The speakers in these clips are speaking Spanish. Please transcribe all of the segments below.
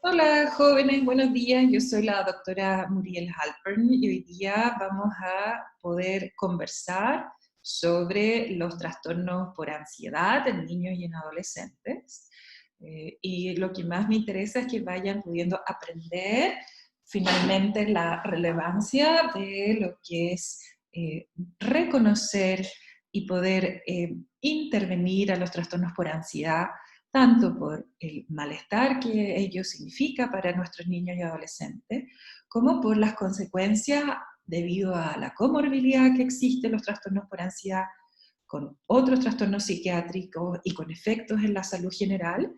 Hola jóvenes, buenos días. Yo soy la doctora Muriel Halpern y hoy día vamos a poder conversar sobre los trastornos por ansiedad en niños y en adolescentes. Y lo que más me interesa es que vayan pudiendo aprender finalmente la relevancia de lo que es reconocer y poder intervenir a los trastornos por ansiedad tanto por el malestar que ello significa para nuestros niños y adolescentes, como por las consecuencias debido a la comorbilidad que existe en los trastornos por ansiedad, con otros trastornos psiquiátricos y con efectos en la salud general,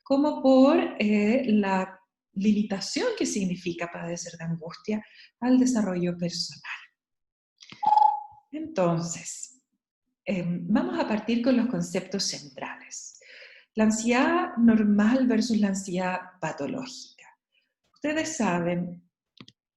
como por la limitación que significa padecer de angustia al desarrollo personal. Entonces, vamos a partir con los conceptos centrales. La ansiedad normal versus la ansiedad patológica. Ustedes saben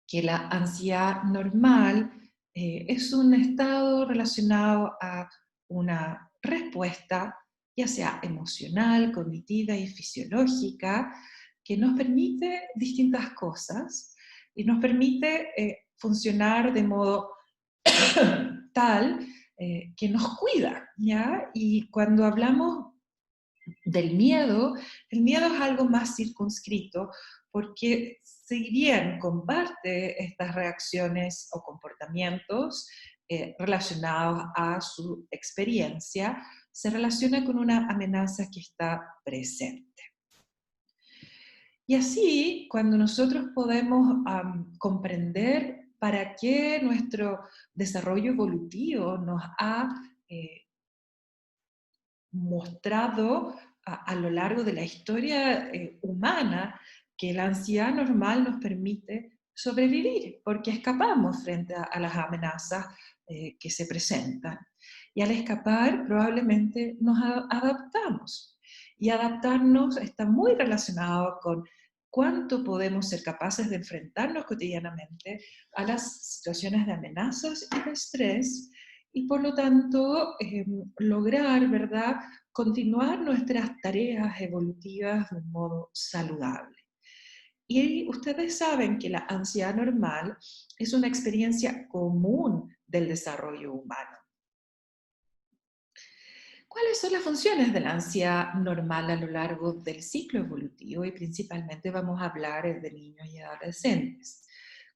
que la ansiedad normal es un estado relacionado a una respuesta, ya sea emocional, cognitiva y fisiológica, que nos permite distintas cosas y nos permite funcionar de modo tal que nos cuida, ¿ya? Y cuando hablamos del miedo, el miedo es algo más circunscrito porque si bien comparte estas reacciones o comportamientos relacionados a su experiencia, se relaciona con una amenaza que está presente. Y así, cuando nosotros podemos comprender para qué nuestro desarrollo evolutivo nos ha mostrado a lo largo de la historia humana que la ansiedad normal nos permite sobrevivir, porque escapamos frente a las amenazas que se presentan. Y al escapar probablemente nos adaptamos. Y adaptarnos está muy relacionado con cuánto podemos ser capaces de enfrentarnos cotidianamente a las situaciones de amenazas y de estrés, y por lo tanto lograr, ¿verdad?, continuar nuestras tareas evolutivas de un modo saludable. Y ustedes saben que la ansiedad normal es una experiencia común del desarrollo humano. ¿Cuáles son las funciones de la ansiedad normal a lo largo del ciclo evolutivo? Y principalmente vamos a hablar de niños y adolescentes.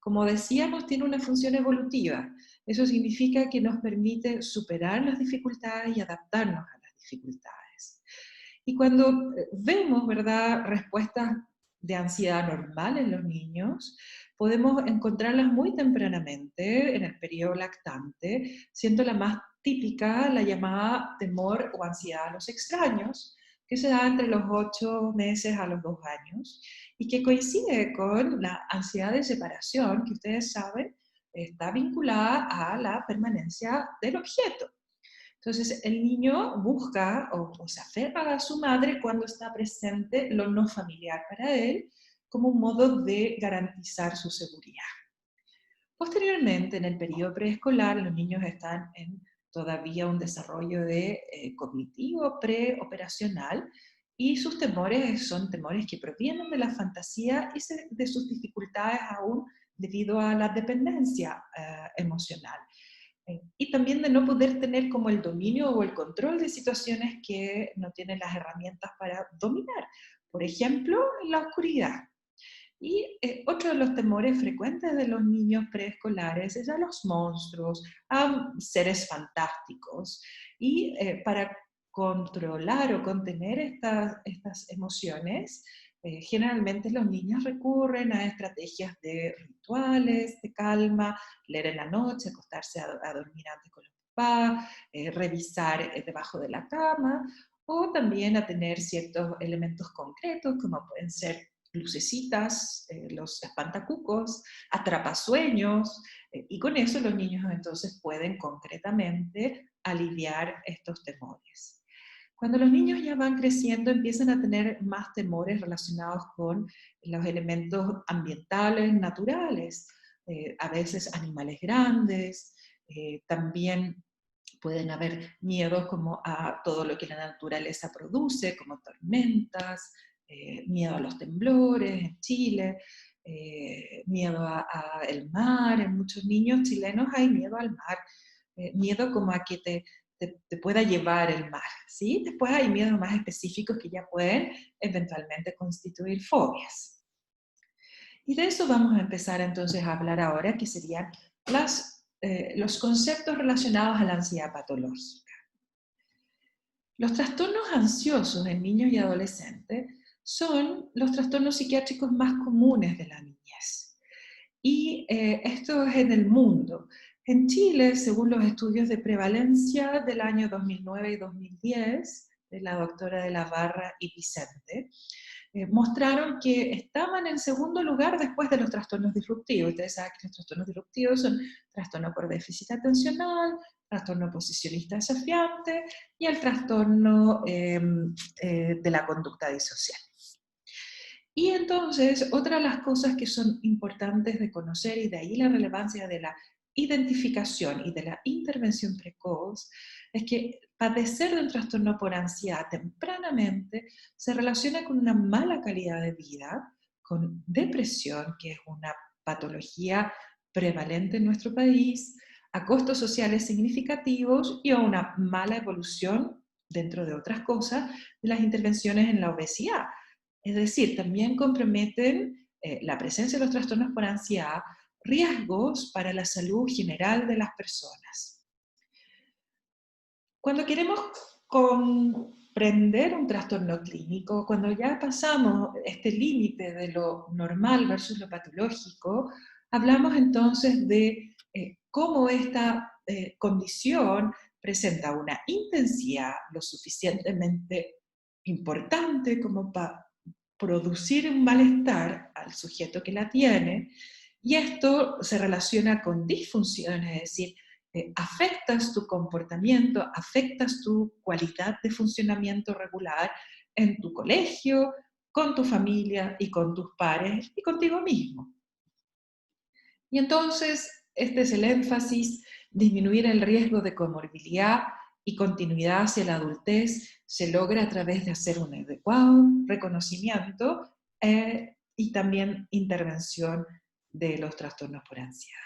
Como decíamos, tiene una función evolutiva. Eso significa que nos permite superar las dificultades y adaptarnos a las dificultades. Y cuando vemos, ¿verdad?, respuestas de ansiedad normal en los niños, podemos encontrarlas muy tempranamente en el periodo lactante, siendo la más típica la llamada temor o ansiedad a los extraños, que se da entre los 8 meses a los 2 años, y que coincide con la ansiedad de separación, que ustedes saben está vinculada a la permanencia del objeto. Entonces, el niño busca o se aferra a su madre cuando está presente lo no familiar para él, como un modo de garantizar su seguridad. Posteriormente, en el periodo preescolar, los niños están en todavía un desarrollo cognitivo preoperacional y sus temores son temores que provienen de la fantasía y de sus dificultades aún debido a la dependencia emocional. Y también de no poder tener como el dominio o el control de situaciones que no tienen las herramientas para dominar. Por ejemplo, la oscuridad. Y otro de los temores frecuentes de los niños preescolares es a los monstruos, a seres fantásticos. Y para controlar o contener estas emociones, generalmente los niños recurren a estrategias de rituales, de calma, leer en la noche, acostarse a dormir antes con los papás, revisar debajo de la cama, o también a tener ciertos elementos concretos, como pueden ser lucecitas, los espantacucos, atrapasueños, y con eso los niños entonces pueden concretamente aliviar estos temores. Cuando los niños ya van creciendo, empiezan a tener más temores relacionados con los elementos ambientales, naturales, a veces animales grandes, también pueden haber miedos como a todo lo que la naturaleza produce, como tormentas, miedo a los temblores en Chile, miedo al mar. En muchos niños chilenos hay miedo al mar, miedo como a que te pueda llevar el mar, ¿sí? Después hay miedos más específicos que ya pueden eventualmente constituir fobias. Y de eso vamos a empezar entonces a hablar ahora, que serían los conceptos relacionados a la ansiedad patológica. Los trastornos ansiosos en niños y adolescentes son los trastornos psiquiátricos más comunes de la niñez. Y esto es en el mundo. En Chile, según los estudios de prevalencia del año 2009 y 2010, de la doctora de la Barra y Vicente, mostraron que estaban en segundo lugar después de los trastornos disruptivos. Ustedes saben que los trastornos disruptivos son trastorno por déficit atencional, trastorno oposicionista desafiante y el trastorno de la conducta disocial. Y entonces, otra de las cosas que son importantes de conocer, y de ahí la relevancia de la identificación y de la intervención precoz, es que padecer de un trastorno por ansiedad tempranamente se relaciona con una mala calidad de vida, con depresión, que es una patología prevalente en nuestro país, a costos sociales significativos y a una mala evolución, dentro de otras cosas, de las intervenciones en la obesidad. Es decir, también comprometen la presencia de los trastornos por ansiedad, riesgos para la salud general de las personas. Cuando queremos comprender un trastorno clínico, cuando ya pasamos este límite de lo normal versus lo patológico, hablamos entonces de cómo esta condición presenta una intensidad lo suficientemente importante como para producir un malestar al sujeto que la tiene, y esto se relaciona con disfunciones, es decir, afectas tu comportamiento, afectas tu cualidad de funcionamiento regular en tu colegio, con tu familia y con tus pares y contigo mismo. Y entonces, este es el énfasis: disminuir el riesgo de comorbilidad y continuidad hacia la adultez se logra a través de hacer un adecuado reconocimiento y también intervención de los trastornos por ansiedad.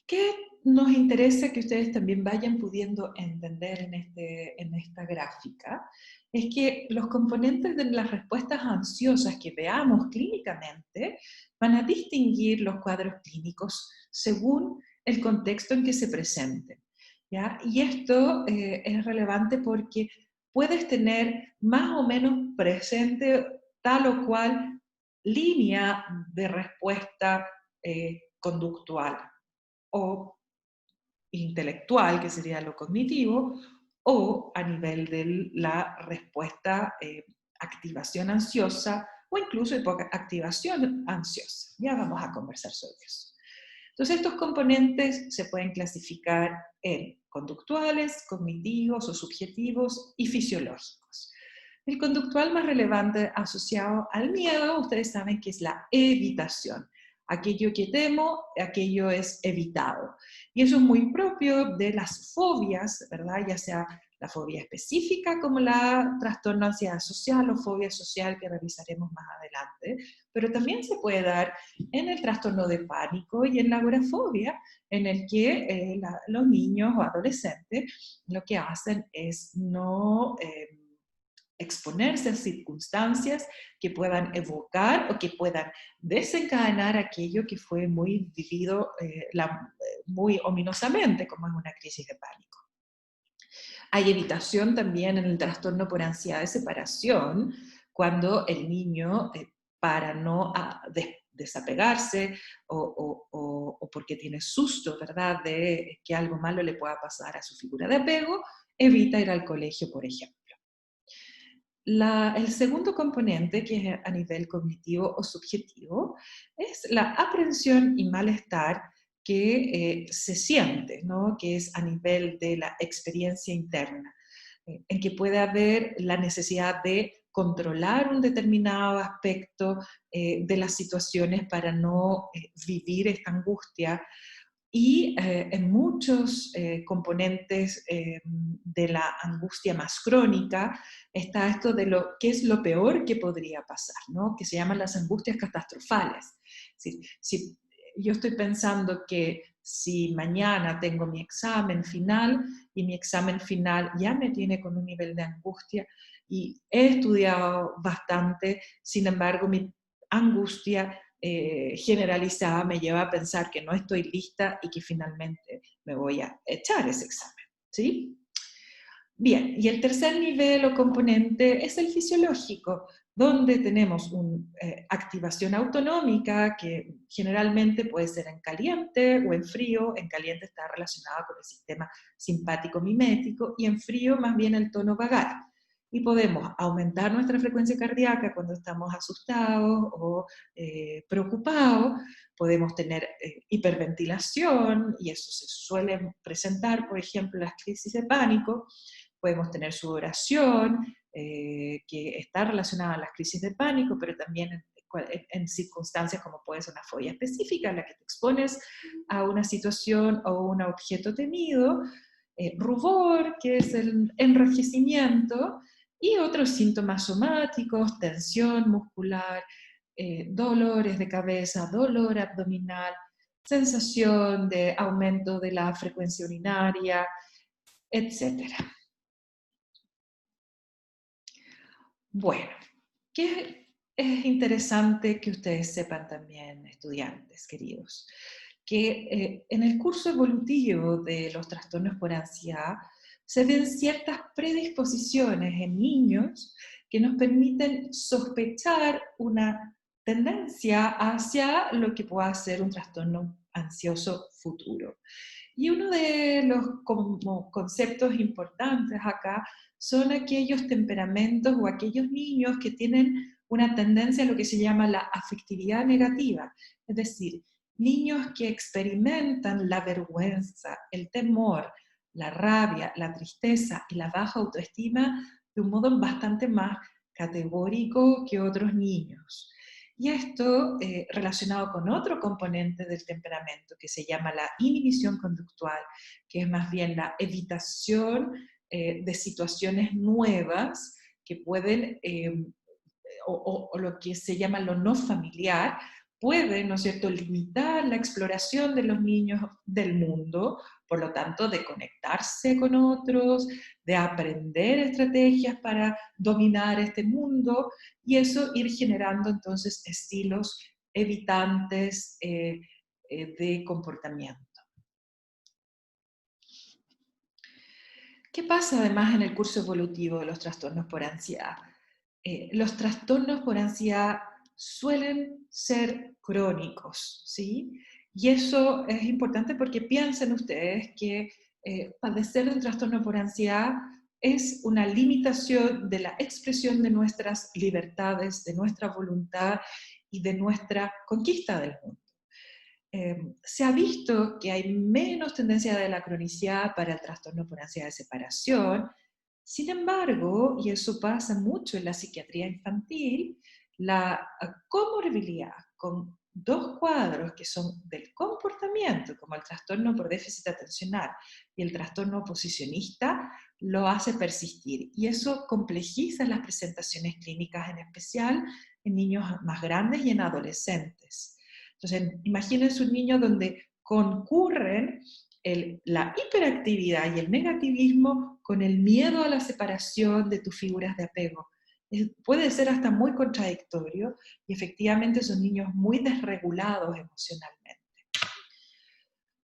¿Qué nos interesa que ustedes también vayan pudiendo entender en esta gráfica? Es que los componentes de las respuestas ansiosas que veamos clínicamente van a distinguir los cuadros clínicos según el contexto en que se presenten, ¿ya? Y esto es relevante porque puedes tener más o menos presente tal o cual línea de respuesta conductual o intelectual, que sería lo cognitivo, o a nivel de la respuesta, activación ansiosa o incluso activación ansiosa. Ya vamos a conversar sobre eso. Entonces, estos componentes se pueden clasificar en conductuales, cognitivos o subjetivos y fisiológicos. El conductual más relevante asociado al miedo, ustedes saben que es la evitación. Aquello que temo, aquello es evitado. Y eso es muy propio de las fobias, ¿verdad? Ya sea la fobia específica como la trastorno de ansiedad social o fobia social, que revisaremos más adelante, pero también se puede dar en el trastorno de pánico y en la agorafobia, en el que los niños o adolescentes lo que hacen es no exponerse a circunstancias que puedan evocar o que puedan desencadenar aquello que fue muy vivido muy ominosamente, como es una crisis de pánico. Hay evitación también en el trastorno por ansiedad de separación, cuando el niño, para no desapegarse o porque tiene susto, ¿verdad?, de que algo malo le pueda pasar a su figura de apego, evita ir al colegio, por ejemplo. El segundo componente, que es a nivel cognitivo o subjetivo, es la aprensión y malestar que se siente, ¿no? Que es a nivel de la experiencia interna, en que puede haber la necesidad de controlar un determinado aspecto de las situaciones para no vivir esta angustia. Y en muchos componentes de la angustia más crónica, está esto de qué es lo peor que podría pasar, ¿no? Que se llaman las angustias catastrofales. Si yo estoy pensando que si mañana tengo mi examen final y mi examen final ya me tiene con un nivel de angustia y he estudiado bastante, sin embargo mi angustia generalizada me lleva a pensar que no estoy lista y que finalmente me voy a echar ese examen, ¿sí? Bien, y el tercer nivel o componente es el fisiológico, donde tenemos una activación autonómica que generalmente puede ser en caliente o en frío. En caliente está relacionado con el sistema simpático mimético y en frío más bien el tono vagal. Y podemos aumentar nuestra frecuencia cardíaca cuando estamos asustados o preocupados, podemos tener hiperventilación, y eso se suele presentar, por ejemplo, en las crisis de pánico. Podemos tener sudoración, que está relacionada a las crisis de pánico, pero también en circunstancias como puede ser una fobia específica, en la que te expones a una situación o un objeto temido, rubor, que es el enrojecimiento, y otros síntomas somáticos, tensión muscular, dolores de cabeza, dolor abdominal, sensación de aumento de la frecuencia urinaria, etcétera. Bueno, que es interesante que ustedes sepan también, estudiantes queridos, que en el curso evolutivo de los trastornos por ansiedad se ven ciertas predisposiciones en niños que nos permiten sospechar una tendencia hacia lo que pueda ser un trastorno ansioso futuro. Y uno de los como conceptos importantes acá son aquellos temperamentos o aquellos niños que tienen una tendencia a lo que se llama la afectividad negativa, es decir, niños que experimentan la vergüenza, el temor, la rabia, la tristeza y la baja autoestima de un modo bastante más categórico que otros niños. Y esto relacionado con otro componente del temperamento que se llama la inhibición conductual, que es más bien la evitación de situaciones nuevas que pueden, o lo que se llama lo no familiar, puede, ¿no es cierto?, limitar la exploración de los niños del mundo, por lo tanto, de conectarse con otros, de aprender estrategias para dominar este mundo, y eso ir generando entonces estilos evitantes de comportamiento. ¿Qué pasa además en el curso evolutivo de los trastornos por ansiedad? Los trastornos por ansiedad suelen ser crónicos, ¿sí? Y eso es importante porque piensen ustedes que padecer de un trastorno por ansiedad es una limitación de la expresión de nuestras libertades, de nuestra voluntad y de nuestra conquista del mundo. Se ha visto que hay menos tendencia de la cronicidad para el trastorno por ansiedad de separación. Sin embargo, y eso pasa mucho en la psiquiatría infantil, la comorbilidad con dos cuadros que son del comportamiento, como el trastorno por déficit atencional y el trastorno oposicionista, lo hace persistir. Y eso complejiza las presentaciones clínicas, en especial en niños más grandes y en adolescentes. Entonces, imagínense un niño donde concurren la hiperactividad y el negativismo con el miedo a la separación de tus figuras de apego. Puede ser hasta muy contradictorio y efectivamente son niños muy desregulados emocionalmente.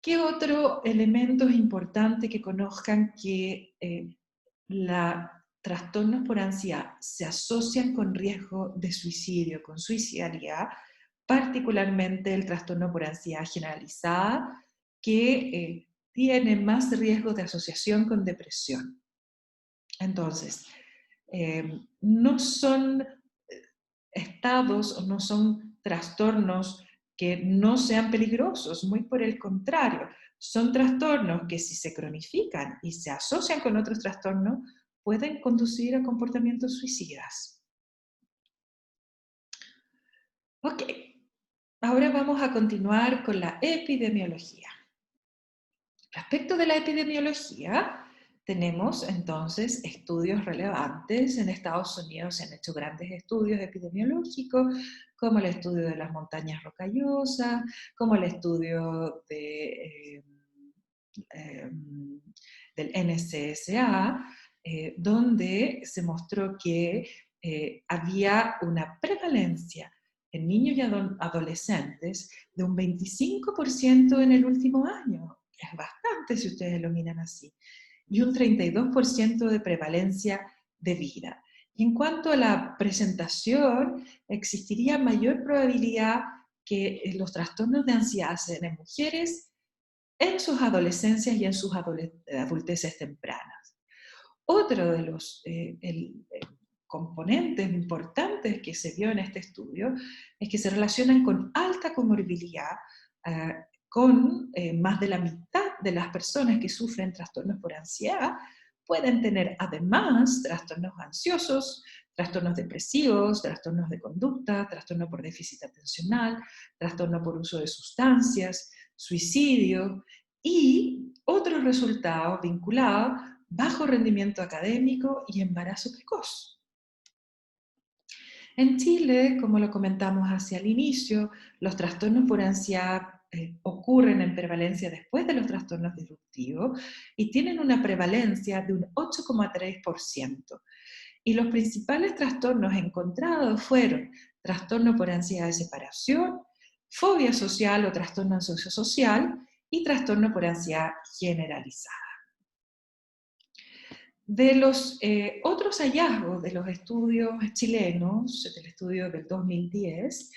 ¿Qué otro elemento es importante que conozcan? Que los trastornos por ansiedad se asocian con riesgo de suicidio, con suicidalidad, particularmente el trastorno por ansiedad generalizada, que tiene más riesgo de asociación con depresión. Entonces, no son estados o no son trastornos que no sean peligrosos, muy por el contrario, son trastornos que si se cronifican y se asocian con otros trastornos, pueden conducir a comportamientos suicidas. Ok, ahora vamos a continuar con la epidemiología. Respecto de la epidemiología, Tenemos entonces estudios relevantes. En Estados Unidos se han hecho grandes estudios epidemiológicos, como el estudio de las montañas rocallosas, como el estudio eh, del NCSA, donde se mostró que había una prevalencia en niños y adolescentes de un 25% en el último año. Es bastante si ustedes lo miran así. Y un 32% de prevalencia de vida. Y en cuanto a la presentación, existiría mayor probabilidad que los trastornos de ansiedad se den en mujeres en sus adolescencias y en sus adulteces tempranas. Otro de los componentes importantes que se vio en este estudio es que se relacionan con alta comorbilidad, con más de la mitad de las personas que sufren trastornos por ansiedad pueden tener además trastornos ansiosos, trastornos depresivos, trastornos de conducta, trastorno por déficit atencional, trastorno por uso de sustancias, suicidio y otros resultados vinculados bajo rendimiento académico y embarazo precoz. En Chile, como lo comentamos hacia el inicio, los trastornos por ansiedad ocurren en prevalencia después de los trastornos disruptivos y tienen una prevalencia de un 8,3%. Y los principales trastornos encontrados fueron trastorno por ansiedad de separación, fobia social o trastorno ansiosocial y trastorno por ansiedad generalizada. De los otros hallazgos de los estudios chilenos, del estudio del 2010,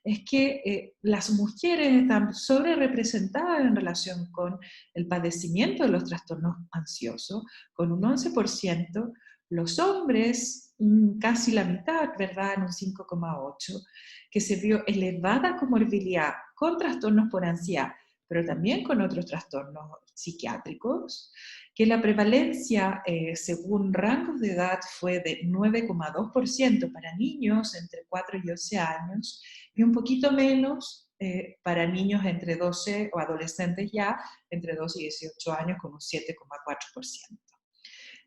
es que las mujeres están sobre representadas en relación con el padecimiento de los trastornos ansiosos, con un 11%, los hombres casi la mitad, ¿verdad?, en un 5,8%, que se vio elevada comorbilidad con trastornos por ansiedad, pero también con otros trastornos psiquiátricos, que la prevalencia según rangos de edad fue de 9,2% para niños entre 4 y 11 años y un poquito menos para niños entre 12 o adolescentes ya entre 12 y 18 años con un 7,4%.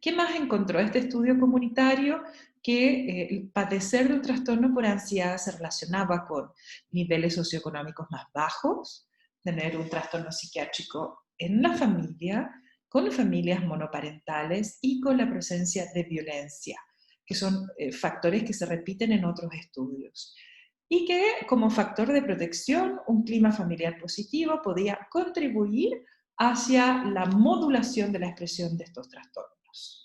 ¿Qué más encontró este estudio comunitario? Que el padecer de un trastorno por ansiedad se relacionaba con niveles socioeconómicos más bajos, tener un trastorno psiquiátrico en la familia, con familias monoparentales y con la presencia de violencia, que son factores que se repiten en otros estudios. Y que como factor de protección, un clima familiar positivo podía contribuir hacia la modulación de la expresión de estos trastornos.